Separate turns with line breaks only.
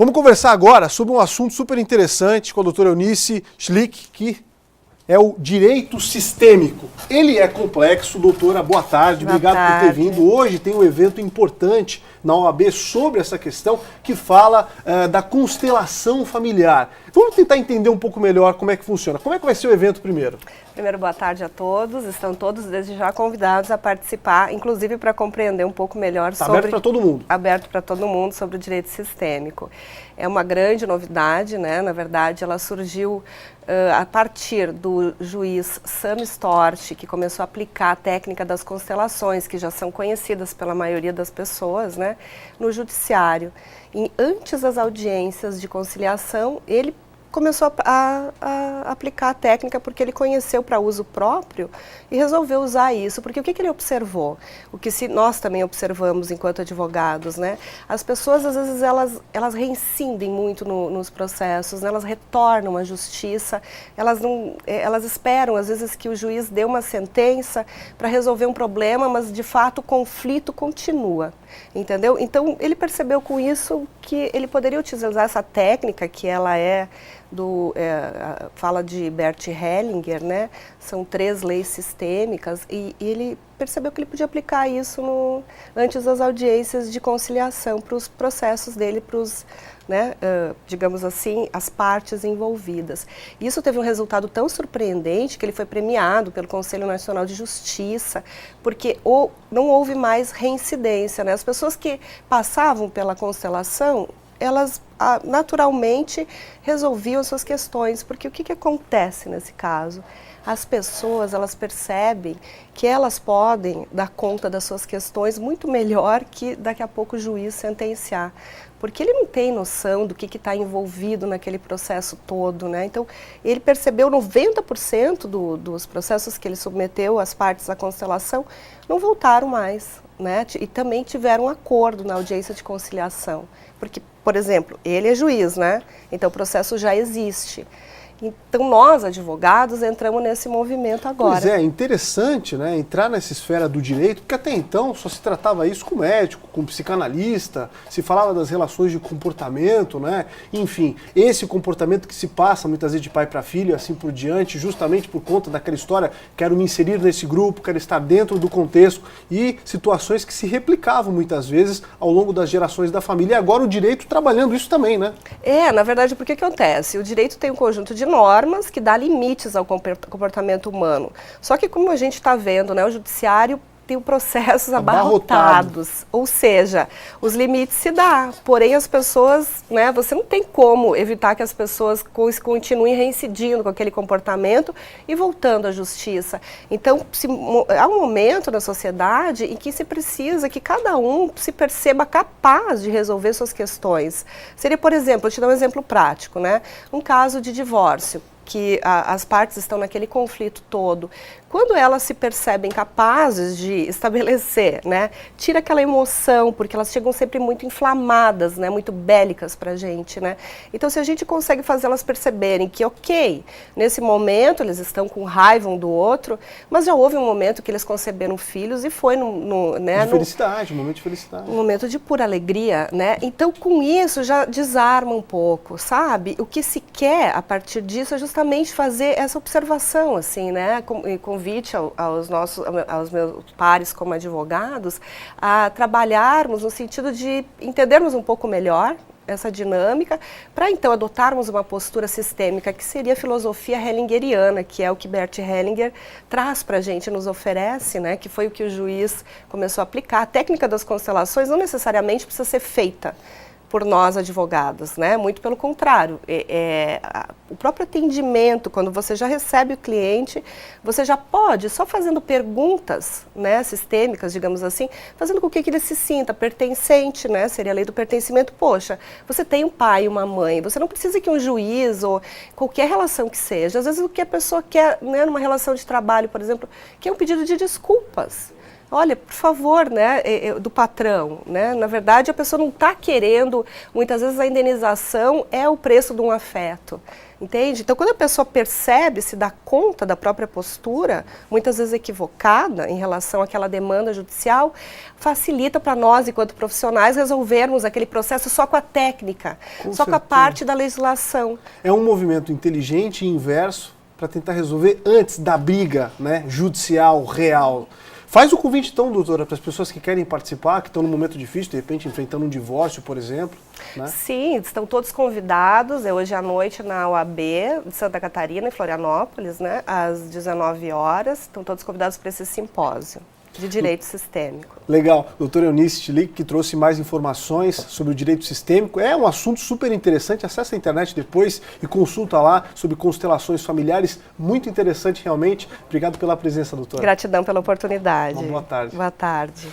Vamos conversar agora sobre um assunto super interessante com a doutora Eunice Schlick, que é o direito sistêmico. Ele é complexo, doutora, boa tarde, obrigado por ter vindo. Hoje tem um evento importante na OAB sobre essa questão que fala da constelação familiar. Vamos tentar entender um pouco melhor como é que funciona. Como é que vai ser o evento primeiro?
Primeiro, boa tarde a todos. Estão todos desde já convidados a participar, inclusive para compreender um pouco melhor sobre...
Aberto para todo mundo.
Aberto para todo mundo sobre o direito sistêmico. É uma grande novidade, né? Na verdade, ela surgiu a partir do juiz Sam Storch, que começou a aplicar a técnica das constelações, que já são conhecidas pela maioria das pessoas, né? No judiciário. E antes das audiências de conciliação, ele começou a aplicar a técnica porque ele conheceu para uso próprio e resolveu usar isso. Porque o que ele observou? O que nós também observamos enquanto advogados, né? As pessoas, às vezes, elas reincidem muito nos processos, né? Elas retornam à justiça, elas esperam, às vezes, que o juiz dê uma sentença para resolver um problema, mas, de fato, o conflito continua, entendeu? Então, ele percebeu com isso que ele poderia utilizar essa técnica, que ela fala de Bert Hellinger, né? São 3 leis sistêmicas e ele percebeu que ele podia aplicar isso antes das audiências de conciliação para os processos dele, para os, né, digamos assim, as partes envolvidas. Isso teve um resultado tão surpreendente que ele foi premiado pelo Conselho Nacional de Justiça, porque não houve mais reincidência, né? As pessoas que passavam pela constelação, elas naturalmente resolviam as suas questões, porque o que acontece nesse caso? As pessoas, elas percebem que elas podem dar conta das suas questões muito melhor que daqui a pouco o juiz sentenciar, porque ele não tem noção do que está envolvido naquele processo todo, né? Então, ele percebeu 90% dos processos que ele submeteu às partes da constelação não voltaram mais, né? E também tiveram um acordo na audiência de conciliação, porque, por exemplo, ele é juiz, né? Então o processo já existe. Então nós, advogados, entramos nesse movimento agora.
Pois é, interessante, né, entrar nessa esfera do direito, porque até então só se tratava isso com médico, com psicanalista, se falava das relações de comportamento, né, enfim, esse comportamento que se passa muitas vezes de pai para filho e assim por diante, justamente por conta daquela história, quero me inserir nesse grupo, quero estar dentro do contexto, e situações que se replicavam muitas vezes ao longo das gerações da família, e agora o direito trabalhando isso também, né?
Na verdade, porque que acontece? O direito tem um conjunto de normas que dá limites ao comportamento humano. Só que, como a gente está vendo, né, o judiciário tem processos abarrotados, ou seja, os limites se dá, porém as pessoas, né, você não tem como evitar que as pessoas continuem reincidindo com aquele comportamento e voltando à justiça. Então, há um momento na sociedade em que se precisa que cada um se perceba capaz de resolver suas questões. Seria, por exemplo, eu te dar um exemplo prático, né, um caso de divórcio, que as partes estão naquele conflito todo. Quando elas se percebem capazes de estabelecer, né, tira aquela emoção, porque elas chegam sempre muito inflamadas, né, muito bélicas pra gente, né. Então, se a gente consegue fazer elas perceberem que, ok, nesse momento eles estão com raiva um do outro, mas já houve um momento que eles conceberam filhos e foi
de felicidade, um momento de felicidade.
Um momento de pura alegria, né. Então, com isso, já desarma um pouco, sabe? O que se quer, a partir disso, é justamente fazer essa observação, assim, né, convite aos meus pares como advogados a trabalharmos no sentido de entendermos um pouco melhor essa dinâmica, para então adotarmos uma postura sistêmica que seria a filosofia hellingeriana, que é o que Bert Hellinger traz para a gente, nos oferece, né, que foi o que o juiz começou a aplicar. A técnica das constelações não necessariamente precisa ser feita por nós advogados, né? Muito pelo contrário, o próprio atendimento, quando você já recebe o cliente, você já pode, só fazendo perguntas, né, sistêmicas, digamos assim, fazendo com que ele se sinta pertencente, né? Seria a lei do pertencimento. Poxa, você tem um pai e uma mãe, você não precisa que um juiz ou qualquer relação que seja, às vezes o que a pessoa quer, né, numa relação de trabalho, por exemplo, que é um pedido de desculpas. olha, por favor, né, do patrão, né? Na verdade, a pessoa não está querendo, muitas vezes a indenização é o preço de um afeto, entende? Então, quando a pessoa percebe, se dá conta da própria postura, muitas vezes equivocada em relação àquela demanda judicial, facilita para nós, enquanto profissionais, resolvermos aquele processo só com a técnica, só com a parte da legislação.
É um movimento inteligente e inverso para tentar resolver antes da briga, né, judicial real. Faz o convite, então, doutora, para as pessoas que querem participar, que estão num momento difícil, de repente enfrentando um divórcio, por exemplo. Né?
Sim, estão todos convidados, é hoje à noite na OAB de Santa Catarina, em Florianópolis, né, às 19 horas. Estão todos convidados para esse simpósio de direito sistêmico.
Legal. Doutora Eunice Tchilic, que trouxe mais informações sobre o direito sistêmico. É um assunto super interessante. Acesse a internet depois e consulta lá sobre constelações familiares. Muito interessante, realmente. Obrigado pela presença, doutora.
Gratidão pela oportunidade.
Uma boa tarde.
Boa tarde.